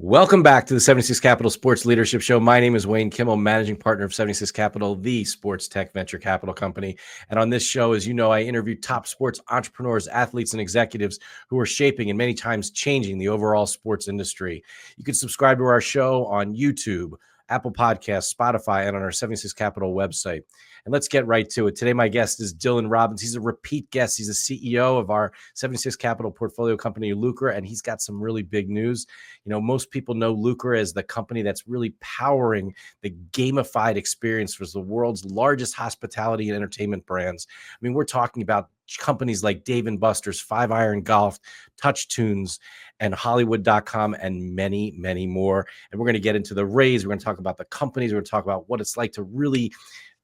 Welcome back to the 76 Capital Sports Leadership Show. My name is Wayne Kimmel, managing partner of 76 Capital, the sports tech venture capital company. And on this show, as you know, I interview top sports entrepreneurs, athletes, and executives who are shaping and many times changing the overall sports industry. You can subscribe to our show on YouTube, Apple Podcasts, Spotify, and on our 76 Capital website. And let's get right to it. Today, my guest is Dylan Robbins. He's a repeat guest. He's the CEO of our 76 Capital portfolio company, Lucra, and he's got some really big news. You know, most people know Lucra as the company that's really powering the gamified experience for the world's largest hospitality and entertainment brands. I mean, we're talking about companies like Dave & Buster's, Five Iron Golf, TouchTunes, and Hollywood.com, and many, many more. And we're going to get into the raise. We're going to talk about the companies. We're going to talk about what it's like to really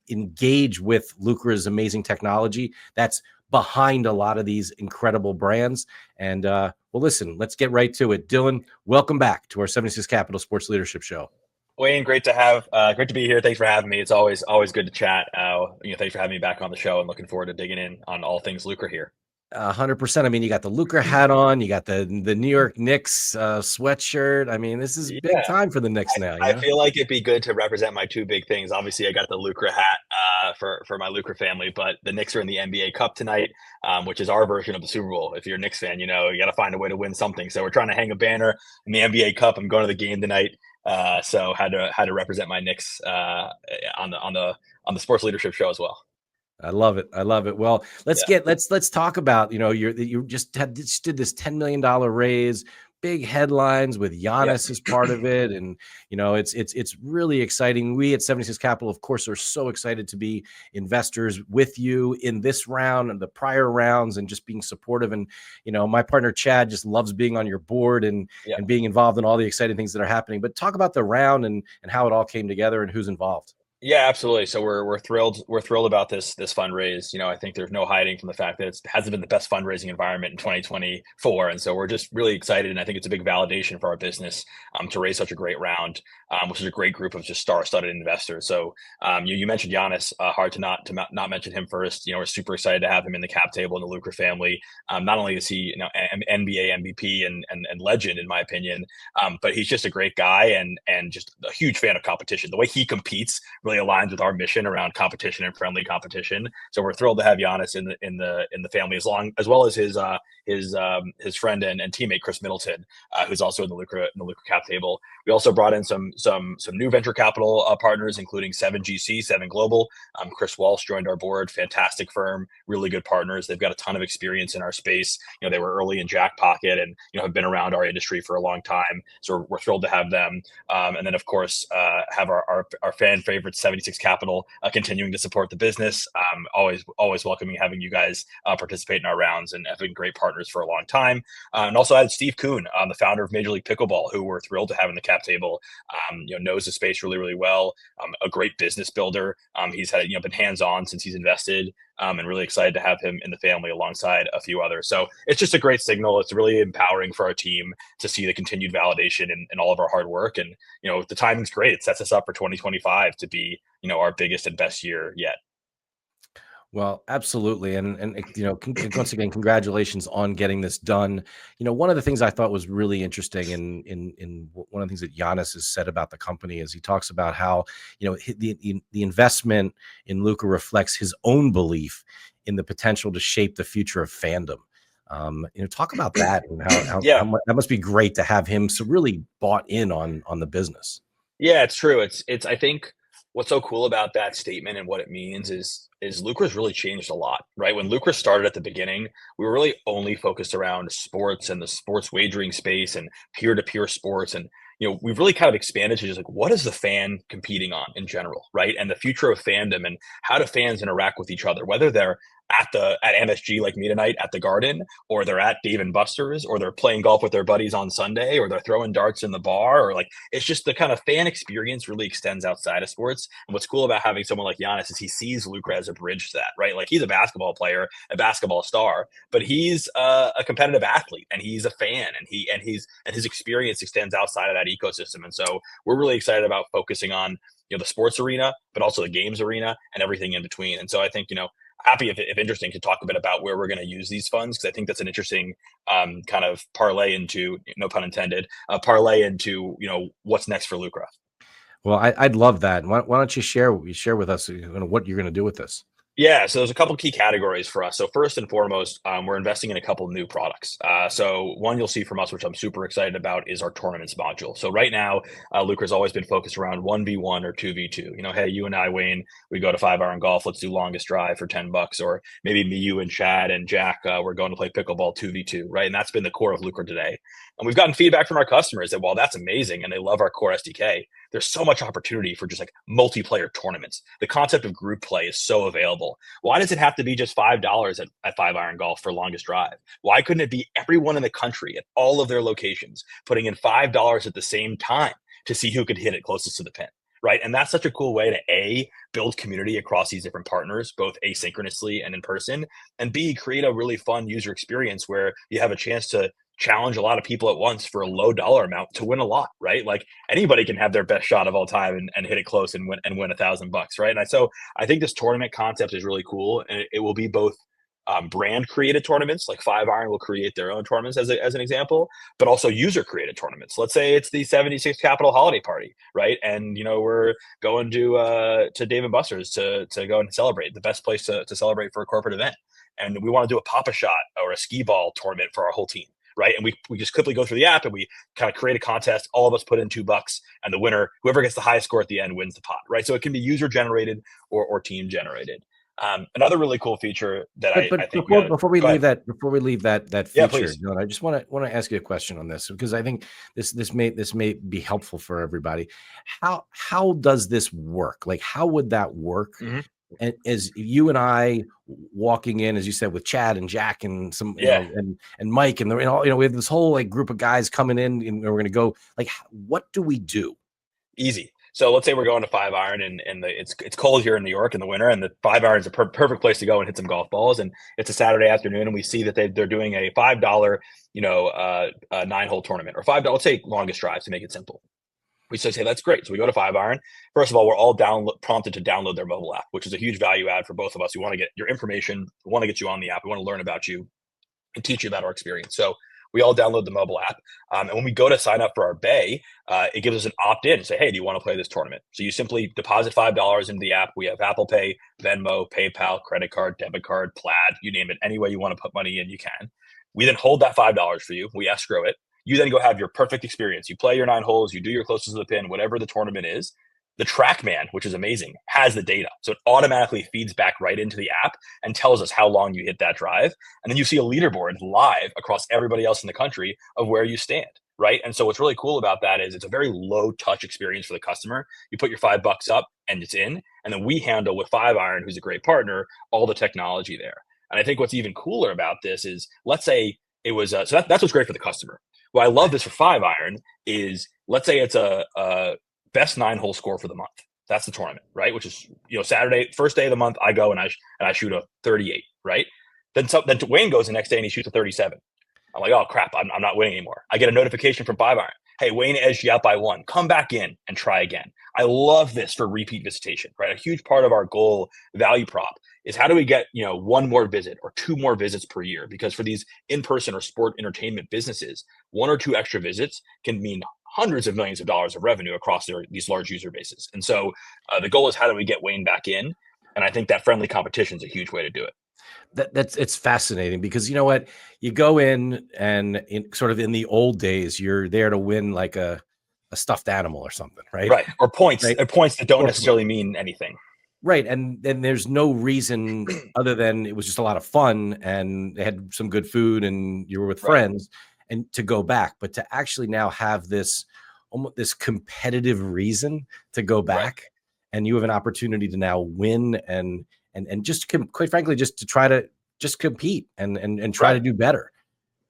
engage with Lucra's amazing technology that's behind a lot of these incredible brands. And well, listen, let's get right to it. Dylan, welcome back to our 76 Capital Sports Leadership Show. Wayne, great to be here. Thanks for having me. It's always good to chat. Thanks for having me back on the show, and looking forward to digging in on all things Lucra here. 100%. I mean, you got the Lucra hat on, you got the New York Knicks sweatshirt. I mean, this is big time for the Knicks now. I feel like it'd be good to represent my two big things. Obviously, I got the Lucra hat for my Lucra family, but the Knicks are in the NBA Cup tonight, which is our version of the Super Bowl. If you're a Knicks fan, you got to find a way to win something. So we're trying to hang a banner in the NBA Cup. I'm going to the game tonight, so had to represent my Knicks on the Sports Leadership Show as well. I love it. Well, let's talk about, you just did this $10 million raise, big headlines with Giannis as part of it. And, it's really exciting. We at 76 Capital, of course, are so excited to be investors with you in this round and the prior rounds and just being supportive. And, my partner, Chad, just loves being on your board and being involved in all the exciting things that are happening. But talk about the round and how it all came together and who's involved. Yeah, absolutely. So we're thrilled. We're thrilled about this fundraise. I think there's no hiding from the fact that it hasn't been the best fundraising environment in 2024, and so we're just really excited. And I think it's a big validation for our business to raise such a great round, which is a great group of just star-studded investors. So you mentioned Giannis. Hard to not mention him first. We're super excited to have him in the cap table in the Lucra family. Not only is he NBA MVP and legend in my opinion, but he's just a great guy and just a huge fan of competition. The way he competes really aligns with our mission around competition and friendly competition. So we're thrilled to have Giannis in the family, as well as his friend and teammate Chris Middleton, who's also in the Lucra cap table. We also brought in some new venture capital partners, including 7GC, 7 Global. Chris Walsh joined our board. Fantastic firm, really good partners. They've got a ton of experience in our space. They were early in Jackpocket and have been around our industry for a long time. So we're thrilled to have them. And then of course have our fan favorite 76 Capital continuing to support the business. Always welcoming having you guys participate in our rounds and having great partners for a long time. And also added Steve Kuhn, the founder of Major League Pickleball, who we're thrilled to have in the cap table. Knows the space really, really well. A great business builder. He's had been hands-on since he's invested, and really excited to have him in the family alongside a few others. So it's just a great signal. It's really empowering for our team to see the continued validation in all of our hard work. And the timing's great. It sets us up for 2025 to be our biggest and best year yet. Well, absolutely. And once again, congratulations on getting this done. One of the things I thought was really interesting in one of the things that Giannis has said about the company is he talks about how, the investment in Lucra reflects his own belief in the potential to shape the future of fandom. Talk about that and how that must be great to have him so really bought in on the business. Yeah, it's true. It's I think what's so cool about that statement and what it means is Lucra's really changed a lot, right? When Lucra started at the beginning, we were really only focused around sports and the sports wagering space and peer-to-peer sports. And, we've really kind of expanded to just like, what is the fan competing on in general, right? And the future of fandom and how do fans interact with each other, whether they're at MSG like me tonight at the Garden, or they're at Dave & Buster's, or they're playing golf with their buddies on Sunday, or they're throwing darts in the bar, or it's just the kind of fan experience really extends outside of sports. And what's cool about having someone like Giannis is he sees Lucra as a bridge to that, right? Like he's a basketball player, a basketball star, but he's a competitive athlete and he's a fan and his experience extends outside of that ecosystem. And so we're really excited about focusing on, the sports arena, but also the games arena and everything in between. And so I think, happy if interesting to talk a bit about where we're going to use these funds, because I think that's an interesting kind of parlay into, no pun intended, parlay into what's next for Lucra. Well, I'd love that. Why don't you share with us what you're going to do with this? Yeah, so there's a couple key categories for us. So first and foremost, we're investing in a couple new products. So one you'll see from us, which I'm super excited about, is our tournaments module. So right now, Lucra's always been focused around 1v1 or 2v2. Hey, you and I, Wayne, we go to 5-iron golf. Let's do longest drive for $10, or maybe me, you, and Chad and Jack, we're going to play pickleball 2v2, right? And that's been the core of Lucra today. And we've gotten feedback from our customers that while that's amazing and they love our core SDK, there's so much opportunity for just like multiplayer tournaments. The concept of group play is so available. Why does it have to be just $5 at 5-iron golf for longest drive? Why couldn't it be everyone in the country at all of their locations putting in $5 at the same time to see who could hit it closest to the pin? Right. And that's such a cool way to build community across these different partners, both asynchronously and in person, and B, create a really fun user experience where you have a chance to challenge a lot of people at once for a low dollar amount to win a lot, right? Like anybody can have their best shot of all time and hit it close and win $1,000, right? And so I think this tournament concept is really cool, and it will be both brand created tournaments, like 5-iron will create their own tournaments as an example, but also user created tournaments. Let's say it's the 76 Capital holiday party, right? And we're going to Dave & Buster's to go and celebrate, the best place to celebrate for a corporate event. And we want to do a Papa Shot or a skee ball tournament for our whole team. Right. And we just quickly go through the app and we kind of create a contest. All of us put in $2, and the winner, whoever gets the highest score at the end, wins the pot. Right. So it can be user generated or team generated. Another really cool feature that I think before we leave that feature, please. I just want to ask you a question on this, because I think this may be helpful for everybody. How does this work? Like, how would that work? Mm-hmm. And as you and I walking in, as you said, with Chad and Jack and some, and Mike and we have this whole like group of guys coming in, and we're going to go, like, what do we do? Easy. So let's say we're going to 5-iron and it's cold here in New York in the winter, and the 5-iron is a perfect place to go and hit some golf balls. And it's a Saturday afternoon, and we see that they're doing a $5, 9-hole tournament, or $5, let's say longest drive to make it simple. We say, hey, that's great. So we go to 5-iron. First of all, we're all prompted to download their mobile app, which is a huge value add for both of us. We want to get your information. We want to get you on the app. We want to learn about you and teach you about our experience. So we all download the mobile app. And when we go to sign up for our bay, it gives us an opt-in and say, hey, do you want to play this tournament? So you simply deposit $5 into the app. We have Apple Pay, Venmo, PayPal, credit card, debit card, Plaid, you name it. Any way you want to put money in, you can. We then hold that $5 for you. We escrow it. You then go have your perfect experience. You play your 9 holes, you do your closest to the pin, whatever the tournament is. The TrackMan, which is amazing, has the data. So it automatically feeds back right into the app and tells us how long you hit that drive. And then you see a leaderboard live across everybody else in the country of where you stand, right? And so what's really cool about that is it's a very low touch experience for the customer. You put your $5 up and it's in, and then we handle with 5-iron, who's a great partner, all the technology there. And I think what's even cooler about this is, let's say it was, so that's what's great for the customer. What I love this for 5-iron is, let's say it's a best 9-hole score for the month. That's the tournament, right? Which is, Saturday, first day of the month, I go and I shoot a 38, right? Then Wayne goes the next day and he shoots a 37. I'm like, oh crap, I'm not winning anymore. I get a notification from 5-iron. Hey, Wayne edged you out by 1. Come back in and try again. I love this for repeat visitation, right? A huge part of our goal value prop is how do we get, 1 more visit or 2 more visits per year? Because for these in-person or sport entertainment businesses, 1 or 2 extra visits can mean hundreds of millions of dollars of revenue across these large user bases. And so the goal is, how do we get Wayne back in? And I think that friendly competition is a huge way to do it. It's fascinating, because you know what, you go in and sort of in the old days, you're there to win like a stuffed animal or something, right? Right. Or points, right? Or points that don't necessarily mean anything. Right. And there's no reason other than it was just a lot of fun and they had some good food and you were with friends, and to go back. But to actually now have this almost this competitive reason to go back, and you have an opportunity to now win and just quite frankly, just to try to just compete and try to do better.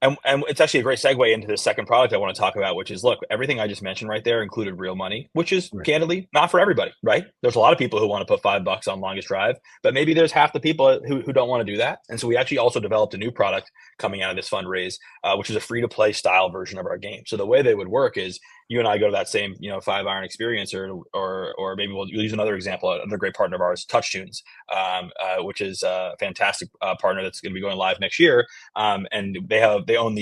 And it's actually a great segue into the second product I want to talk about, which is, look, everything I just mentioned right there included real money, which is candidly not for everybody, right? There's a lot of people who want to put $5 on longest drive, but maybe there's half the people who don't want to do that. And so we actually also developed a new product coming out of this fundraise, which is a free-to-play style version of our game. So the way they would work is you and I go to that same, 5-iron experience, or maybe we'll use another example, another great partner of ours, TouchTunes, which is a fantastic partner that's going to be going live next year. And they own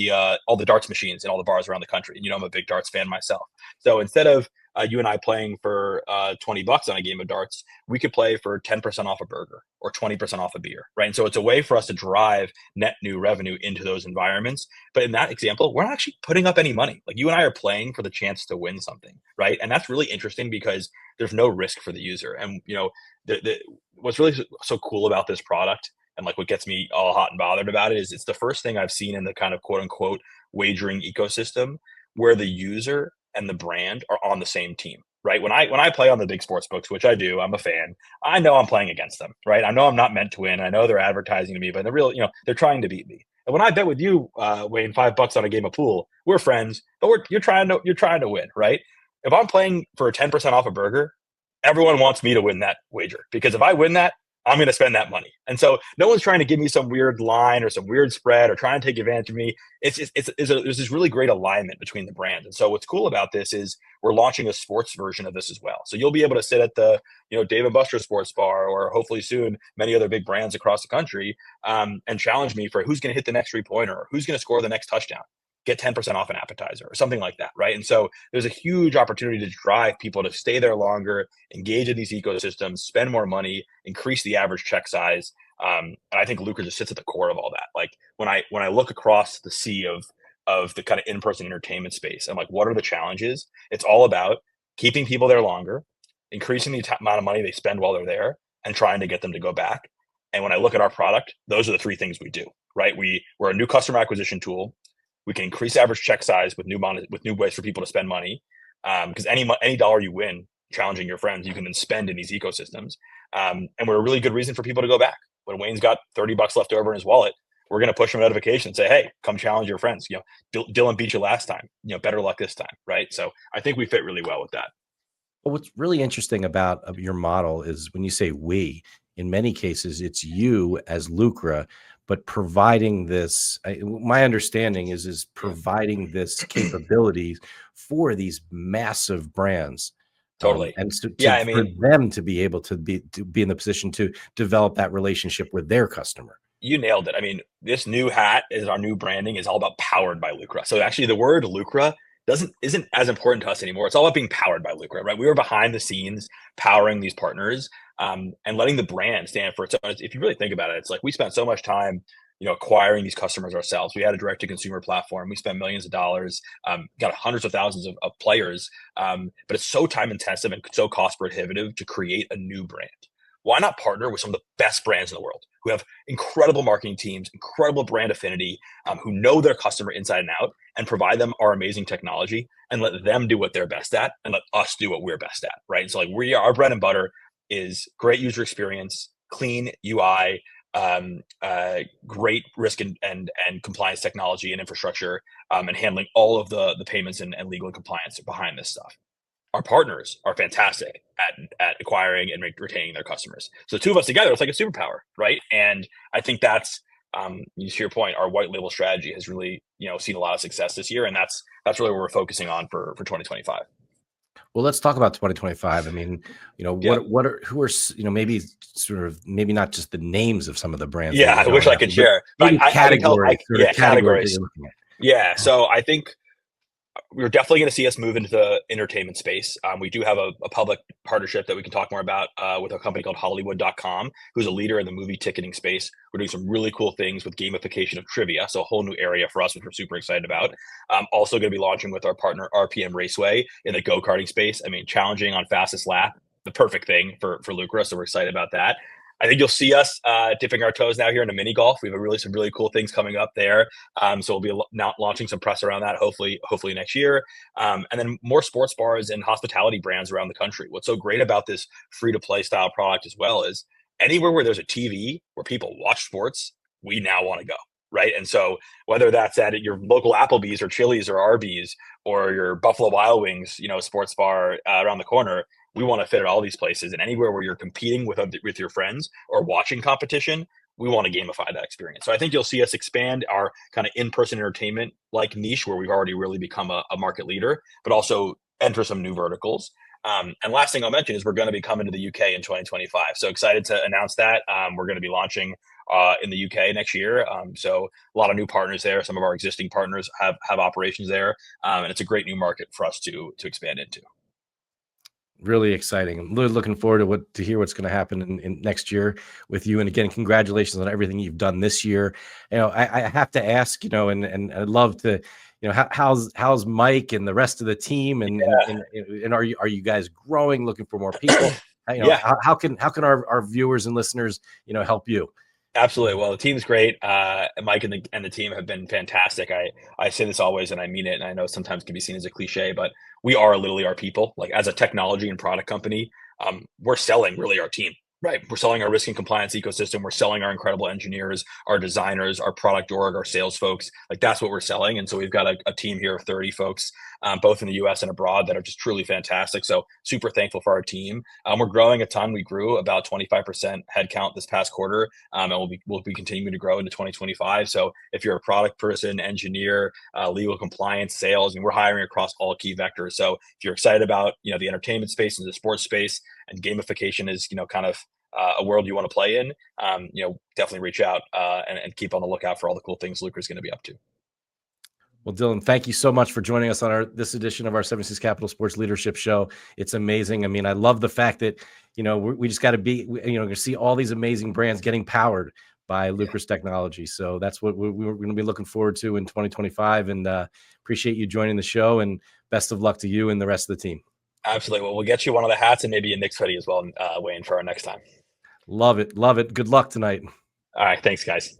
all the darts machines in all the bars around the country. And I'm a big darts fan myself. So instead of you and I playing for $20 on a game of darts, we could play for 10% off a burger or 20% off a beer, right? And so it's a way for us to drive net new revenue into those environments. But in that example, we're not actually putting up any money. Like, you and I are playing for the chance to win something, right? And that's really interesting because there's no risk for the user. And what's really so cool about this product, and like what gets me all hot and bothered about it, is it's the first thing I've seen in the kind of quote unquote wagering ecosystem where the user and the brand are on the same team, right? When I play on the big sports books, which I do, I'm a fan. I know I'm playing against them, right? I know I'm not meant to win. I know they're advertising to me, but they're trying to beat me. And when I bet with you, Wayne, $5 on a game of pool, we're friends, but you're trying to win, right? If I'm playing for 10% off a burger, everyone wants me to win that wager, because if I win that, I'm going to spend that money. And so no one's trying to give me some weird line or some weird spread or trying to take advantage of me. There's this really great alignment between the brands. And so what's cool about this is we're launching a sports version of this as well. So you'll be able to sit at the, Dave & Buster's sports bar, or hopefully soon many other big brands across the country, and challenge me for who's going to hit the next 3-pointer, or who's going to score the next touchdown. Get 10% off an appetizer or something like that, right? And so there's a huge opportunity to drive people to stay there longer, engage in these ecosystems, spend more money, increase the average check size. And I think Lucra just sits at the core of all that. Like, when I look across the sea of the kind of in-person entertainment space, I'm like, what are the challenges? It's all about keeping people there longer, increasing the amount of money they spend while they're there, and trying to get them to go back. And when I look at our product, those are the three things we do, right? We're a new customer acquisition tool. We can increase average check size with new ways for people to spend money, because any dollar you win challenging your friends, you can then spend in these ecosystems. And we're a really good reason for people to go back. When Wayne's got $30 left over in his wallet, we're going to push him a notification and say, hey, come challenge your friends. Dylan beat you last time. Better luck this time, right? So I think we fit really well with that. Well, what's really interesting about your model is when you say we, in many cases, it's you as Lucra, but providing this, my understanding is providing this capabilities for these massive brands. Totally. And so for them to be able to be in the position to develop that relationship with their customer. You nailed it. I mean, this new hat is our new branding, is all about powered by Lucra. So actually the word Lucra isn't as important to us anymore. It's all about being powered by Lucra, right? We were behind the scenes powering these partners, and letting the brand stand for itself. If you really think about it, it's like we spent so much time, acquiring these customers ourselves. We had a direct to consumer platform. We spent millions of dollars, got hundreds of thousands of players. But it's so time intensive and so cost prohibitive to create a new brand. Why not partner with some of the best brands in the world, who have incredible marketing teams, incredible brand affinity, who know their customer inside and out, and provide them our amazing technology, and let them do what they're best at, and let us do what we're best at, right? And so like our bread and butter is great user experience, clean UI, great risk and compliance technology and infrastructure, and handling all of the payments and legal and compliance behind this stuff. Our partners are fantastic at acquiring and retaining their customers. So the two of us together, it's like a superpower, right? And I think that's, to your point, our white label strategy has really, seen a lot of success this year, and that's really what we're focusing on for 2025. Well, let's talk about 2025. I mean, who are maybe not just the names of some of the brands. Yeah, I wish I could share. Maybe categories. Categories. Yeah, so I think we're definitely going to see us move into the entertainment space. We do have a public partnership that we can talk more about with a company called Hollywood.com, who's a leader in the movie ticketing space. We're doing some really cool things with gamification of trivia, so a whole new area for us, which we're super excited about. Also going to be launching with our partner RPM Raceway in the go-karting space. I mean, challenging on fastest lap, the perfect thing for Lucra, so we're excited about that. I think you'll see us dipping our toes now here into mini golf. We have some really cool things coming up there. So we'll be now launching some press around that, hopefully next year. And then more sports bars and hospitality brands around the country. What's so great about this free-to-play style product as well is anywhere where there's a TV where people watch sports, we now want to go, right? And so whether that's at your local Applebee's or Chili's or Arby's or your Buffalo Wild Wings, sports bar around the corner, we want to fit at all these places, and anywhere where you're competing with your friends or watching competition, we want to gamify that experience. So I think you'll see us expand our kind of in-person entertainment like niche where we've already really become a market leader, but also enter some new verticals. And last thing I'll mention is we're going to be coming to the UK in 2025. So excited to announce that. We're going to be launching in the UK next year. So a lot of new partners there. Some of our existing partners have operations there. And it's a great new market for us to expand into. Really exciting. I'm really looking forward to hear what's going to happen in next year with you. And again, congratulations on everything you've done this year. I have to ask, and I'd love to, how's Mike and the rest of the team, and are you guys growing, looking for more people? How can our viewers and listeners, help you? Absolutely. Well, the team's great. Mike and the team have been fantastic. I say this always, and I mean it. And I know sometimes it can be seen as a cliche, but we are literally our people. Like as a technology and product company, we're selling really our team. Right. We're selling our risk and compliance ecosystem. We're selling our incredible engineers, our designers, our product org, our sales folks. Like that's what we're selling. And so we've got a team here of 30 folks, both in the US and abroad, that are just truly fantastic. So super thankful for our team. We're growing a ton. We grew about 25% headcount this past quarter, and we'll be continuing to grow into 2025. So if you're a product person, engineer, legal compliance, sales, and we're hiring across all key vectors. So if you're excited about the entertainment space and the sports space, and gamification is kind of a world you want to play in, definitely reach out and keep on the lookout for all the cool things Lucra is going to be up to. Well, Dylan, thank you so much for joining us on this edition of our 76 Capital Sports Leadership Show. It's amazing. I mean, I love the fact that, we just got to be, see all these amazing brands getting powered by Lucra's technology. So that's what we're going to be looking forward to in 2025, and appreciate you joining the show, and best of luck to you and the rest of the team. Absolutely. Well, we'll get you one of the hats and maybe a Knicks hoodie as well, Wayne, for our next time. Love it. Love it. Good luck tonight. All right. Thanks, guys.